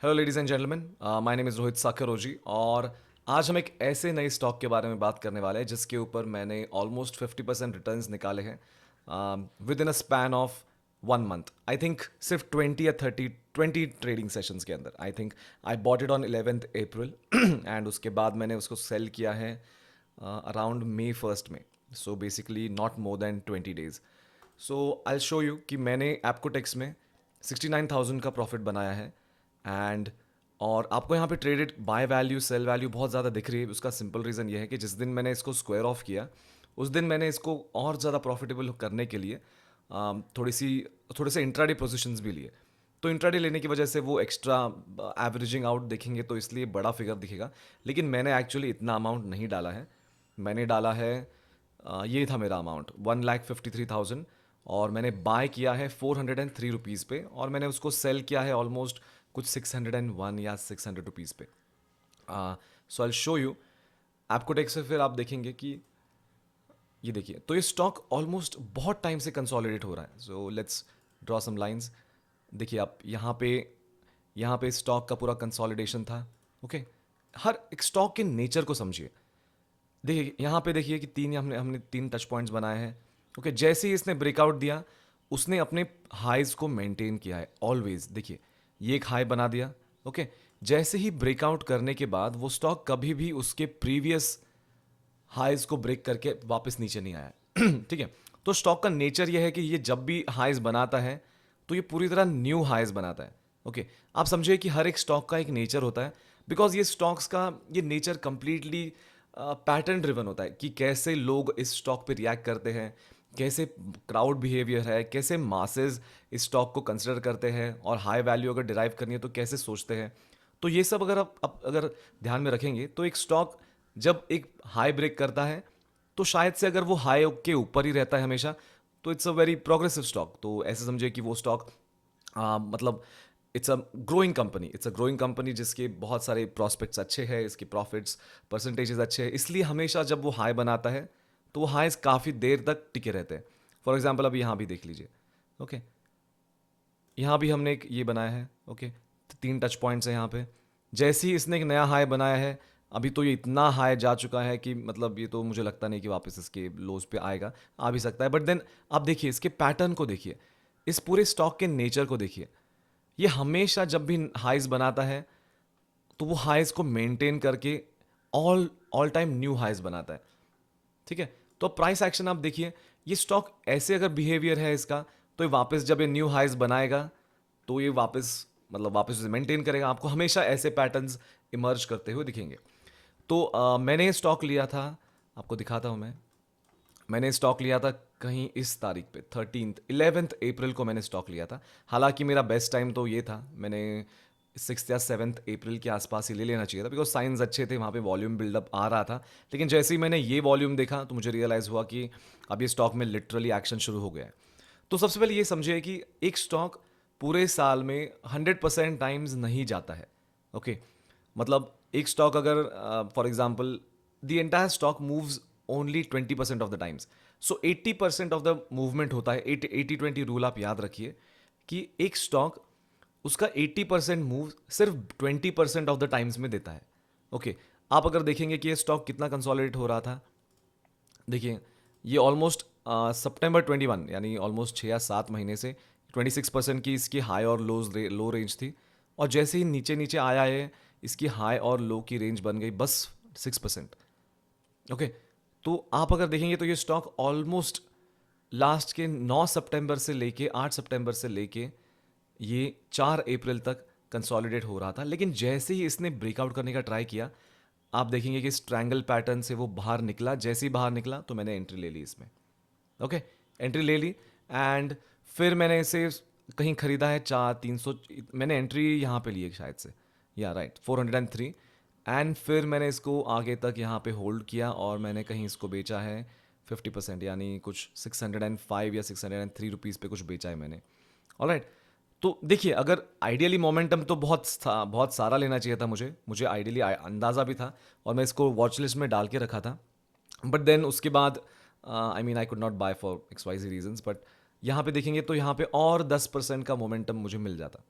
Hello ladies and gentleman, my name is Rohit Sakroji और आज हम एक ऐसे नए स्टॉक के बारे में बात करने वाले हैं जिसके ऊपर मैंने ऑलमोस्ट 50% रिटर्न्स निकाले हैं with in a span of 1 month. I think सिर्फ 20 या 30 ट्रेडिंग सेशंस के अंदर। I think I bought it on 11 April and उसके बाद मैंने उसको सेल किया है अराउंड May 1 में। So basically not more than 20 days। So I show you कि मैंने एप्कोटेक्स में 69,000 का प्रॉफिट बनाया है। एंड और आपको यहाँ पे traded buy value sell value बहुत ज़्यादा दिख रही है। उसका सिंपल रीज़न ये है कि जिस दिन मैंने इसको स्क्वायर ऑफ किया उस दिन मैंने इसको और ज़्यादा प्रॉफिटेबल करने के लिए थोड़े से इंट्राडे पोजीशंस भी लिए। तो इंट्राडे लेने की वजह से वो एक्स्ट्रा एवरेजिंग आउट देखेंगे तो इसलिए बड़ा फिगर दिखेगा। लेकिन मैंने एक्चुअली इतना अमाउंट नहीं डाला है। मैंने डाला है ये था मेरा अमाउंट 1,53,000 और मैंने बाय किया है 403 रुपीज़ पे और मैंने उसको सेल किया है ऑलमोस्ट कुछ 601 या 600 रुपीज़ पे। So I show you Apcotex से। फिर आप देखेंगे कि ये देखिए, तो ये स्टॉक ऑलमोस्ट बहुत टाइम से कंसोलिडेट हो रहा है। So let's draw some lines. देखिए आप यहाँ पे स्टॉक का पूरा कंसोलिडेशन था। ओके, हर एक स्टॉक के नेचर को समझिए। देखिए यहाँ पे देखिए कि तीन हमने हमने तीन टच पॉइंट्स बनाए हैं। ओके, जैसे ही इसने ब्रेकआउट दिया उसने अपने हाइज को मेंटेन किया है ऑलवेज। देखिए ये एक हाई बना दिया। ओके, जैसे ही ब्रेकआउट करने के बाद वो स्टॉक कभी भी उसके प्रीवियस हाइज को ब्रेक करके वापस नीचे नहीं आया। ठीक है, तो स्टॉक का नेचर ये है कि ये जब भी हाइज बनाता है तो ये पूरी तरह न्यू हाइज बनाता है। ओके, आप समझिए कि हर एक स्टॉक का एक नेचर होता है। बिकॉज ये स्टॉक्स का ये नेचर कंप्लीटली पैटर्न ड्रिवन होता है कि कैसे लोग इस स्टॉक पे रिएक्ट करते हैं, कैसे क्राउड बिहेवियर है, कैसे मासेस इस स्टॉक को कंसिडर करते हैं और हाई वैल्यू अगर डिराइव करनी है तो कैसे सोचते हैं। तो ये सब अगर आप अगर ध्यान में रखेंगे तो एक स्टॉक जब एक हाई ब्रेक करता है तो शायद से अगर वो हाई के ऊपर ही रहता है हमेशा तो it's a very progressive stock. तो ऐसे समझिए कि वो स्टॉक मतलब इट्स अ ग्रोइंग कंपनी जिसके बहुत सारे प्रॉस्पेक्ट्स अच्छे हैं, इसके प्रॉफिट्स परसेंटेजेस अच्छे हैं, इसलिए हमेशा जब वो हाई बनाता है तो वो हाइज काफ़ी देर तक टिके रहते हैं। फॉर एग्जाम्पल अभी यहाँ भी देख लीजिए। ओके, यहाँ भी हमने एक ये बनाया है। ओके, तीन टच पॉइंट्स हैं यहाँ पे। जैसे ही इसने एक नया हाई बनाया है, अभी तो ये इतना हाई जा चुका है कि मतलब ये तो मुझे लगता नहीं कि वापस इसके लोज पे आएगा। आ भी सकता है बट देन आप देखिए इसके पैटर्न को देखिए, इस पूरे स्टॉक के नेचर को देखिए। ये हमेशा जब भी हाइज बनाता है तो वो हाइज को मेंटेन करके all all time new highs बनाता है। ठीक है, तो प्राइस एक्शन आप देखिए, ये स्टॉक ऐसे अगर बिहेवियर है इसका तो ये वापस जब ये न्यू हाइज बनाएगा तो ये वापस उसे मेंटेन करेगा। आपको हमेशा ऐसे पैटर्न्स इमर्ज करते हुए दिखेंगे। तो मैंने स्टॉक लिया था, आपको दिखाता हूं मैंने स्टॉक लिया था कहीं इस तारीख पे 11 अप्रैल को मैंने स्टॉक लिया था। हालांकि मेरा बेस्ट टाइम तो ये था, मैंने 6 या 7 अप्रैल के आसपास ही ले लेना चाहिए था बिकॉज साइंस अच्छे थे, वहाँ पे वॉल्यूम बिल्डअप आ रहा था। लेकिन जैसे ही मैंने ये वॉल्यूम देखा तो मुझे रियलाइज़ हुआ कि अब ये स्टॉक में लिटरली एक्शन शुरू हो गया है। तो सबसे पहले ये समझिए कि एक स्टॉक पूरे साल में 100% टाइम्स नहीं जाता है। ओके, मतलब एक स्टॉक अगर for example the entire stock moves only 20% of the times. So 80% of the movement होता है। 80-20 रूल आप याद रखिए कि एक स्टॉक उसका 80% मूव सिर्फ 20% ऑफ द टाइम्स में देता है। ओके, आप अगर देखेंगे कि ये स्टॉक कितना कंसोलिडेट हो रहा था, देखिए ये ऑलमोस्ट September 21 यानी ऑलमोस्ट 6 या 7 महीने से 26% की इसकी हाई और लो रेंज थी। और जैसे ही नीचे नीचे आया है इसकी हाई और लो की रेंज बन गई बस 6%। ओके, तो आप अगर देखेंगे तो ये स्टॉक ऑलमोस्ट लास्ट के 9 सितंबर से लेके 8 सितंबर से लेके ये 4 अप्रैल तक कंसोलिडेट हो रहा था। लेकिन जैसे ही इसने ब्रेकआउट करने का ट्राई किया, आप देखेंगे कि इस ट्रायंगल पैटर्न से वो बाहर निकला। जैसे ही बाहर निकला तो मैंने एंट्री ले ली इसमें। ओके, एंट्री ले ली एंड फिर मैंने इसे कहीं खरीदा है 4-300। मैंने एंट्री यहाँ पे ली है शायद से, या राइट 403। एंड फिर मैंने इसको आगे तक यहाँ पे होल्ड किया और मैंने कहीं इसको बेचा है 50%, यानी कुछ 605 या 603 रुपीज़ पे कुछ बेचा है मैंने। ऑलराइट, तो देखिए अगर आइडियली मोमेंटम तो बहुत सारा लेना चाहिए था मुझे मुझे आइडियली अंदाज़ा भी था और मैं इसको वॉच लिस्ट में डाल के रखा था। बट देन उसके बाद I mean I could not buy for XYZ reasons. बट यहाँ पे देखेंगे तो यहाँ पे और 10% का मोमेंटम मुझे मिल जाता।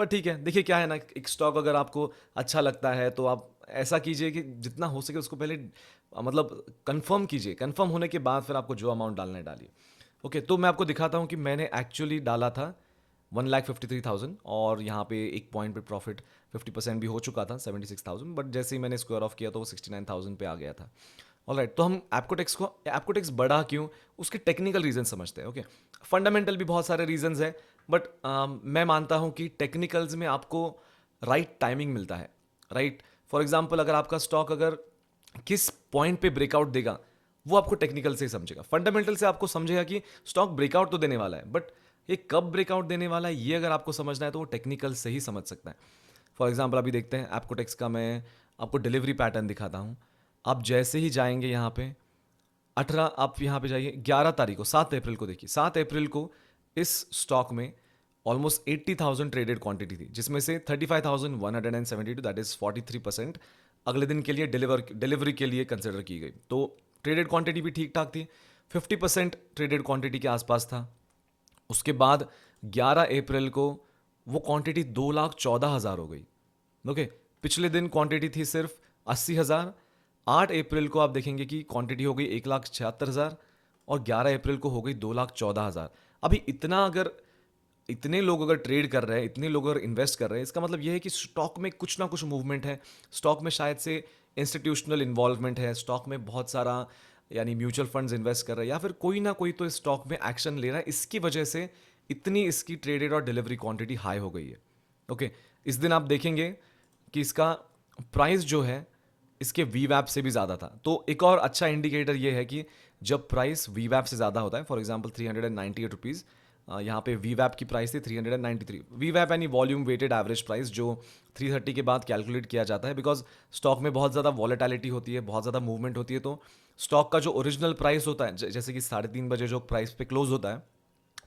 पर ठीक है, देखिए क्या है ना, एक स्टॉक अगर आपको अच्छा लगता है तो आप ऐसा कीजिए कि जितना हो सके उसको पहले मतलब कंफर्म कीजिए, कंफर्म होने के बाद फिर आपको जो अमाउंट डालना है डालिए। ओके, तो मैं आपको दिखाता हूँ कि मैंने एक्चुअली डाला था 1,53,000 और यहाँ पे एक पॉइंट पे प्रॉफिट 50% भी हो चुका था 76,000, बट जैसे ही मैंने स्क्वायर ऑफ किया तो वो 69,000 पे आ गया था। ऑलराइट, तो हम एप्कोटेक्स बढ़ा क्यों, उसके टेक्निकल रीजन समझते हैं। ओके, फंडामेंटल भी बहुत सारे रीजंस हैं, बट मैं मानता हूँ कि टेक्निकल्स में आपको राइट टाइमिंग मिलता है। राइट, फॉर एग्जांपल अगर आपका स्टॉक अगर किस पॉइंट पे ब्रेकआउट देगा, वो आपको टेक्निकल से ही समझेगा। फंडामेंटल से आपको समझेगा कि स्टॉक ब्रेकआउट तो देने वाला है, बट ये कब ब्रेकआउट देने वाला है ये अगर आपको समझना है तो वो टेक्निकल से ही समझ सकता है। फॉर एग्जाम्पल अभी देखते हैं एप्कोटेक्स का, मैं आपको डिलीवरी पैटर्न दिखाता हूँ। आप जैसे ही जाएंगे यहाँ पे 18, आप यहाँ पे जाइए 11 तारीख को, 7 अप्रैल को देखिए, 7 अप्रैल को इस स्टॉक में ऑलमोस्ट 80,000 ट्रेडेड क्वांटिटी थी, जिसमें से 35,172, दैट इज 43% अगले दिन के लिए डिलीवरी के लिए कंसिडर की गई। तो ट्रेडेड क्वांटिटी भी ठीक ठाक थी, 50% ट्रेडेड क्वांटिटी के आसपास था। उसके बाद 11 अप्रैल को वो क्वांटिटी 2,14,000 हो गई। ओके, पिछले दिन क्वांटिटी थी सिर्फ 80,000। 8 अप्रैल को आप देखेंगे कि क्वांटिटी हो गई 1,76,000 और 11 अप्रैल को हो गई 2,14,000। अभी इतने लोग अगर ट्रेड कर रहे हैं, इतने लोग अगर इन्वेस्ट कर रहे हैं, इसका मतलब यह है कि स्टॉक में कुछ ना कुछ मूवमेंट है। स्टॉक में शायद से इंस्टीट्यूशनल इन्वॉल्वमेंट है, स्टॉक में बहुत सारा यानी म्यूचुअल फंड्स इन्वेस्ट कर रहे हैं, या फिर कोई ना कोई तो इस स्टॉक में एक्शन ले रहा है। इसकी वजह से इतनी इसकी ट्रेडेड और डिलीवरी क्वांटिटी हाई हो गई है। ओके, इस दिन आप देखेंगे कि इसका प्राइस जो है इसके वीवैप से भी ज़्यादा था। तो एक और अच्छा इंडिकेटर ये है कि जब प्राइस वीवैप से ज़्यादा होता है, फॉर एग्जांपल 398 रुपीज़, यहाँ पे वीवैप की प्राइस थी 393। वीवैप यानी वॉल्यूम वेटेड एवरेज प्राइस, जो 330 के बाद कैलकुलेट किया जाता है, बिकॉज स्टॉक में बहुत ज़्यादा वॉलेटिलिटी होती है, बहुत ज़्यादा मूवमेंट होती है। तो स्टॉक का जो ओरिजिनल प्राइस होता है, जैसे कि 3:30 बजे जो प्राइस पे क्लोज होता है,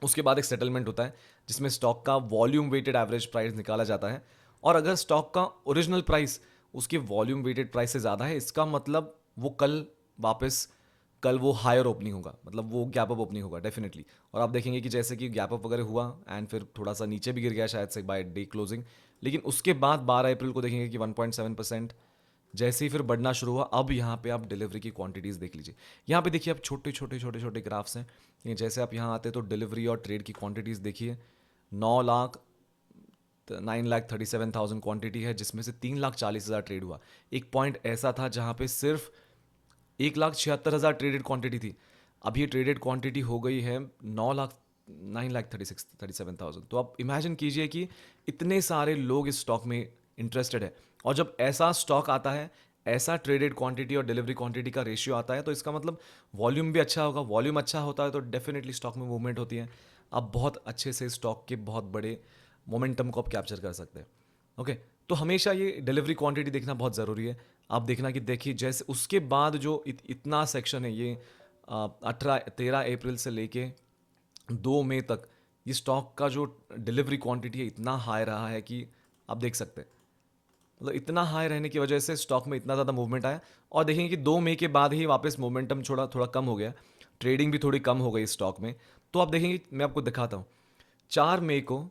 उसके बाद एक सेटलमेंट होता है जिसमें स्टॉक का वॉल्यूम वेटेड एवरेज प्राइस निकाला जाता है। और अगर स्टॉक का ओरिजिनल प्राइस उसके वॉल्यूम वेटेड प्राइस से ज़्यादा है, इसका मतलब वो कल वो हायर ओपनिंग होगा, मतलब वो गैप अप ओपनिंग होगा डेफिनेटली। और आप देखेंगे कि जैसे कि गैप अप वगैरह हुआ एंड फिर थोड़ा सा नीचे भी गिर गया शायद से बाय डे क्लोजिंग, लेकिन उसके बाद 12 अप्रैल को देखेंगे कि 1.7% जैसे ही फिर बढ़ना शुरू हुआ। अब यहाँ पे आप डिलीवरी की क्वांटिटीज़ देख लीजिए, यहाँ पे देखिए आप छोटे छोटे छोटे छोटे ग्राफ्स हैं। ये जैसे आप यहाँ आते तो डिलीवरी और ट्रेड की क्वांटिटीज़ देखिए, 9 लाख 9,37,000 क्वांटिटी है, जिसमें से 3,40,000 ट्रेड हुआ। एक पॉइंट ऐसा था जहाँ पे सिर्फ 1,76,000 ट्रेडेड क्वांटिटी थी। अब ये ट्रेडेड क्वांटिटी हो गई है 9,36,37,000। तो आप इमेजिन कीजिए कि इतने सारे लोग इस स्टॉक में इंटरेस्टेड है। और जब ऐसा स्टॉक आता है, ऐसा ट्रेडेड क्वांटिटी और डिलीवरी क्वांटिटी का रेशियो आता है, तो इसका मतलब वॉल्यूम भी अच्छा होगा। वॉल्यूम अच्छा होता है तो डेफिनेटली स्टॉक में मूवमेंट होती है। आप बहुत अच्छे से स्टॉक के बहुत बड़े मोमेंटम को आप कैप्चर कर सकते हैं। ओके, तो हमेशा ये डिलीवरी क्वांटिटी देखना बहुत ज़रूरी है। आप देखना कि देखिए जैसे उसके बाद जो इतना सेक्शन है, ये 13 अप्रैल से लेके 2 मई तक ये स्टॉक का जो डिलीवरी क्वांटिटी है इतना हाई रहा है कि आप देख सकते हैं, मतलब इतना हाई रहने की वजह से स्टॉक में इतना ज़्यादा मूवमेंट आया। और देखेंगे कि 2 मई के बाद ही वापस मोमेंटम थोड़ा थोड़ा कम हो गया, ट्रेडिंग भी थोड़ी कम हो गई स्टॉक में। तो आप देखेंगे, मैं आपको दिखाता हूँ 4 मई को,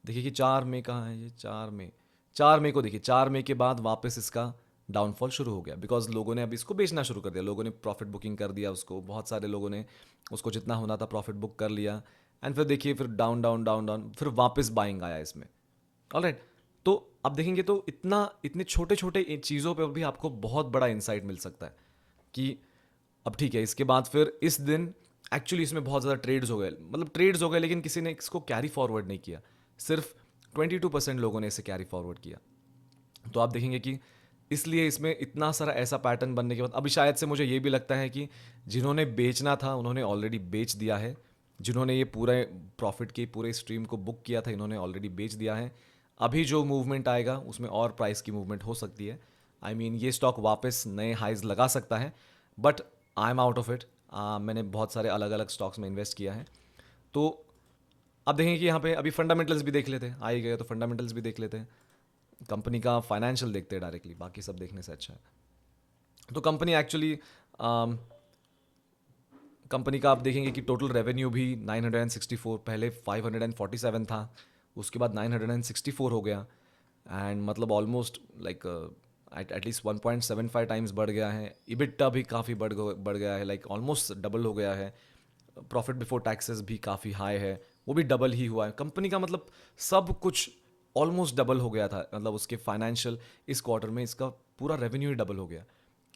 देखिए कि 4 मई कहाँ है, ये 4 मई, 4 मई को देखिए, 4 मई के बाद वापस इसका डाउनफॉल शुरू हो गया, बिकॉज लोगों ने अब इसको बेचना शुरू कर दिया, लोगों ने प्रॉफिट बुकिंग कर दिया उसको, बहुत सारे लोगों ने उसको जितना होना था प्रॉफिट बुक कर लिया। एंड फिर देखिए फिर डाउन डाउन डाउन डाउन, फिर वापस बाइंग आया इसमें। ऑलराइट, तो आप देखेंगे तो इतने छोटे छोटे चीज़ों पे भी आपको बहुत बड़ा इंसाइट मिल सकता है कि अब ठीक है। इसके बाद फिर इस दिन एक्चुअली इसमें बहुत ज़्यादा ट्रेड्स हो गए, मतलब ट्रेड्स हो गए, लेकिन किसी ने इसको कैरी फॉरवर्ड नहीं किया। सिर्फ 22% लोगों ने इसे कैरी फॉरवर्ड किया। तो आप देखेंगे कि इसलिए इसमें इतना सारा ऐसा पैटर्न बनने के बाद अभी शायद से मुझे ये भी लगता है कि जिन्होंने बेचना था उन्होंने ऑलरेडी बेच दिया है, जिन्होंने ये पूरे प्रॉफिट की पूरे स्ट्रीम को बुक किया था इन्होंने ऑलरेडी बेच दिया है। अभी जो मूवमेंट आएगा उसमें और प्राइस की मूवमेंट हो सकती है। आई मीन ये स्टॉक वापस नए हाइज लगा सकता है, but I am out of it. मैंने बहुत सारे अलग अलग स्टॉक्स में इन्वेस्ट किया है। तो अब देखें कि यहाँ पे अभी फंडामेंटल्स भी देख लेते हैं, आ ही गए तो फंडामेंटल्स भी देख लेते हैं। कंपनी का फाइनेंशियल देखते हैं डायरेक्टली, बाकी सब देखने से अच्छा है। तो कंपनी एक्चुअली कंपनी का आप देखेंगे कि टोटल रेवेन्यू भी 964, पहले 547 था, उसके बाद 964 हो गया, एंड मतलब ऑलमोस्ट लाइक एटलीस्ट 1.75 टाइम्स बढ़ गया है। इबिट्टा भी काफ़ी बढ़ गया है, लाइक ऑलमोस्ट डबल हो गया है। प्रॉफिट बिफोर टैक्सेस भी काफ़ी हाई है, वो भी डबल ही हुआ है। कंपनी का मतलब सब कुछ ऑलमोस्ट डबल हो गया था, मतलब उसके फाइनेंशियल इस क्वार्टर में इसका पूरा रेवेन्यू ही डबल हो गया।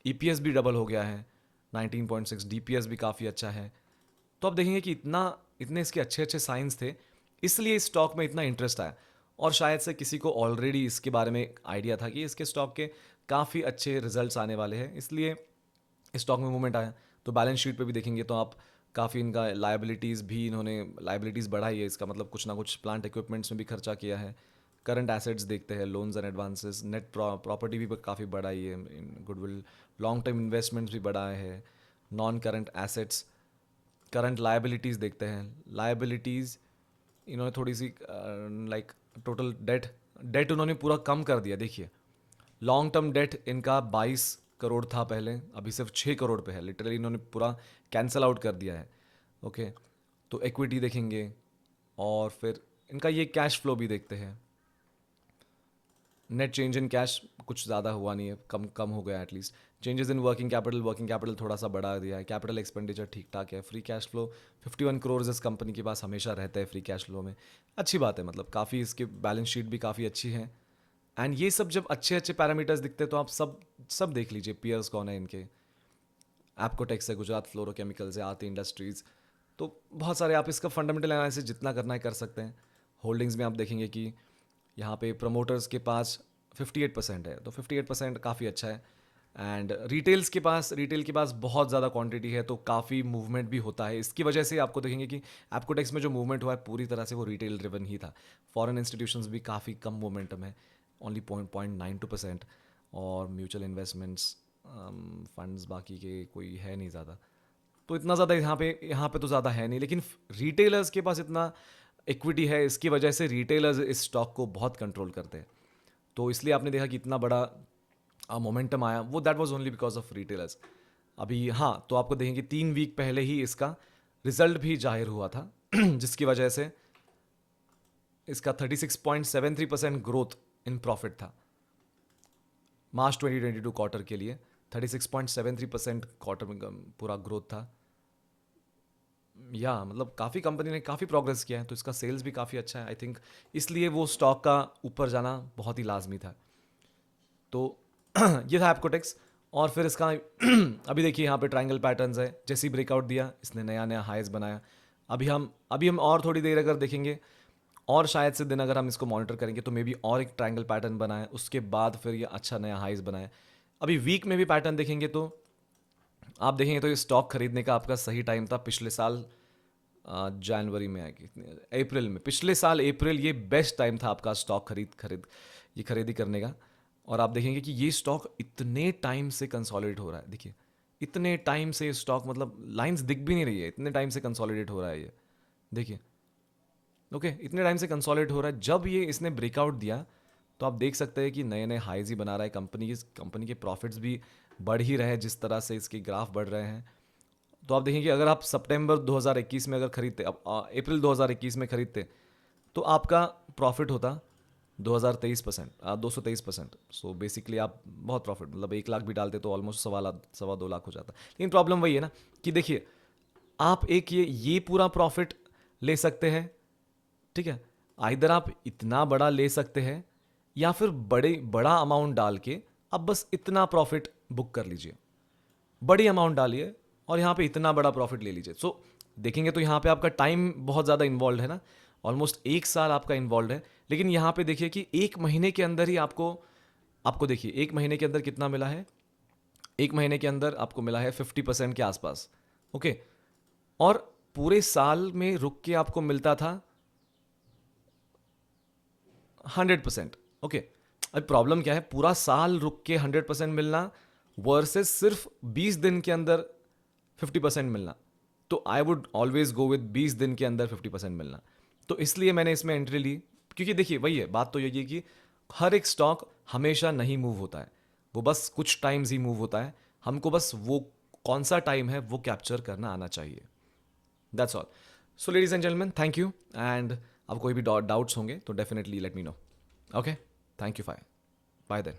ईपीएस भी डबल हो गया है 19.6, डीपीएस भी काफ़ी अच्छा है। तो आप देखेंगे कि इतने इसके अच्छे अच्छे साइंस थे, इसलिए इस स्टॉक में इतना इंटरेस्ट आया। और शायद से किसी को ऑलरेडी इसके बारे में आइडिया था कि इसके स्टॉक के काफ़ी अच्छे रिजल्ट्स आने वाले हैं, इसलिए स्टॉक में मूवमेंट आया। तो बैलेंस शीट पे भी देखेंगे तो आप काफ़ी इनका लाइबिलिटीज़ भी, इन्होंने लाइबिलिटीज़ बढ़ाई है, इसका मतलब कुछ ना कुछ प्लांट इक्विपमेंट्स में भी खर्चा किया है। करंट एसेट्स देखते हैं, loans and advances, net property भी काफ़ी बढ़ाई है, गुडविल, लॉन्ग टर्म इन्वेस्टमेंट्स भी बढ़ाए हैं, non current assets, current liabilities देखते हैं। लाइबिलिटीज़ इन्होंने थोड़ी सी लाइक टोटल डेट उन्होंने पूरा कम कर दिया। देखिए लॉन्ग टर्म डेट इनका 22 करोड़ था पहले, अभी सिर्फ 6 करोड़ पे है। लिटरली इन्होंने पूरा कैंसल आउट कर दिया है। ओके, तो इक्विटी देखेंगे और फिर इनका ये कैश फ्लो भी देखते हैं। नेट चेंज इन कैश कुछ ज़्यादा हुआ नहीं है, कम कम हो गया at least. Changes in working capital थोड़ा सा बढ़ा दिया है। कैपिटल एक्सपेंडिचर ठीक ठाक है। फ्री कैश फ्लो 51 करोड़ इस कंपनी के पास हमेशा रहता है फ्री कैश फ्लो में। अच्छी बात है, मतलब काफ़ी इसकी बैलेंस शीट भी काफ़ी अच्छी है। एंड ये सब जब अच्छे अच्छे पैरामीटर्स दिखते हैं तो आप सब सब देख लीजिए पीयर्स कौन है इनके। एप्कोटेक्स है, गुजरात फ्लोरोकेमिकल्स है, आरती इंडस्ट्रीज़, तो बहुत सारे आप इसका फंडामेंटल एनालिसिस जितना करना है कर सकते हैं। होल्डिंग्स में आप देखेंगे कि यहाँ पे प्रमोटर्स के पास 58% है, तो 58% काफ़ी अच्छा है। एंड रिटेल के पास बहुत ज़्यादा क्वांटिटी है, तो काफ़ी मूवमेंट भी होता है। इसकी वजह से आपको देखेंगे कि एप्कोटेक्स में जो मूवमेंट हुआ है पूरी तरह से वो रिटेल ड्रिवन ही था। फॉरेन इंस्टीट्यूशंस भी काफ़ी कम मोमेंटम है, ओनली 0.92%। और म्यूचुअल इन्वेस्टमेंट्स फंड्स बाकी के कोई है नहीं ज़्यादा, तो इतना ज़्यादा यहाँ पे तो ज़्यादा है नहीं। लेकिन रिटेलर्स के पास इतना इक्विटी है, इसकी वजह से रिटेलर्स इस स्टॉक को बहुत कंट्रोल करते हैं। तो इसलिए आपने देखा कि इतना बड़ा मोमेंटम आया, वो that was only because of retailers. अभी हाँ, तो आपको देखेंगे 3 वीक पहले ही इसका रिजल्ट भी जाहिर हुआ था जिसकी वजह से इसका 36.73% ग्रोथ इन प्रॉफिट था मार्च 2022 क्वार्टर के लिए। 36.73% क्वार्टर में पूरा ग्रोथ था। या मतलब काफ़ी कंपनी ने काफ़ी प्रोग्रेस किया है, तो इसका सेल्स भी काफ़ी अच्छा है आई थिंक, इसलिए वो स्टॉक का ऊपर जाना बहुत ही लाजमी था। तो ये था एप्कोटेक्स। और फिर इसका अभी देखिए यहाँ पे ट्रायंगल पैटर्न्स है, जैसे ही ब्रेकआउट दिया इसने नया नया हाइज बनाया। अभी हम और थोड़ी देर अगर देखेंगे और शायद से दिन अगर हम इसको मॉनिटर करेंगे तो मे बी और एक ट्रायंगल पैटर्न बनाए, उसके बाद फिर ये अच्छा नया हाइज बनाए। अभी वीक में भी पैटर्न देखेंगे तो आप देखेंगे तो ये स्टॉक खरीदने का आपका सही टाइम था पिछले साल जनवरी में आएगी, अप्रैल में, पिछले साल अप्रैल ये बेस्ट टाइम था आपका स्टॉक खरीदी करने का। और आप देखेंगे कि ये स्टॉक इतने टाइम से कंसोलिडेट हो रहा है। देखिए इतने टाइम से ये स्टॉक, मतलब लाइंस दिख भी नहीं रही है, इतने टाइम से कंसोलिडेट हो रहा है ये। देखिए ओके, इतने टाइम से कंसोलिडेट हो रहा है। जब ये इसने ब्रेकआउट दिया तो आप देख सकते हैं कि नए नए हाईज ही बना रहा है। कंपनी के प्रॉफिट्स भी बढ़ ही रहे हैं जिस तरह से इसके ग्राफ बढ़ रहे हैं। तो आप देखेंगे अगर आप सितंबर 2021 में अगर खरीदते, अब अप्रैल 2021 में खरीदते, तो आपका प्रॉफिट होता 2023%, 223%। सो बेसिकली आप बहुत प्रॉफिट, मतलब 1 लाख भी डालते तो ऑलमोस्ट 1.25 2 लाख हो जाता। लेकिन प्रॉब्लम वही है ना कि देखिए आप एक ये पूरा प्रॉफिट ले सकते हैं, ठीक है, आइदर आप इतना बड़ा ले सकते हैं या फिर बड़ा अमाउंट डाल के अब बस इतना प्रॉफिट बुक कर लीजिए। बड़ी अमाउंट डालिए और यहाँ पे इतना बड़ा प्रॉफिट ले लीजिए। सो देखेंगे तो यहाँ पे आपका टाइम बहुत ज़्यादा इन्वॉल्व है ना, ऑलमोस्ट 1 साल आपका इन्वॉल्व है। लेकिन यहाँ पे देखिए कि 1 महीने के अंदर ही आपको आपको देखिए 1 महीने के अंदर कितना मिला है। 1 महीने के अंदर आपको मिला है 50% के आसपास। ओके, और पूरे साल में रुक के आपको मिलता था 100%। ओके, अब प्रॉब्लम क्या है, पूरा साल रुक के 100% मिलना वर्सेस सिर्फ 20 दिन के अंदर 50% मिलना। तो I would always go with 20 दिन के अंदर 50% मिलना। तो इसलिए मैंने इसमें एंट्री ली, क्योंकि देखिए वही है, बात तो यही है कि हर एक स्टॉक हमेशा नहीं मूव होता है, वो बस कुछ टाइम्स ही मूव होता है। हमको बस वो कौन सा टाइम है वो कैप्चर करना आना चाहिए। That's all. So ladies and gentleman, thank you. And अब कोई भी डाउट्स होंगे तो definitely let me know. Okay, thank you. Bye then.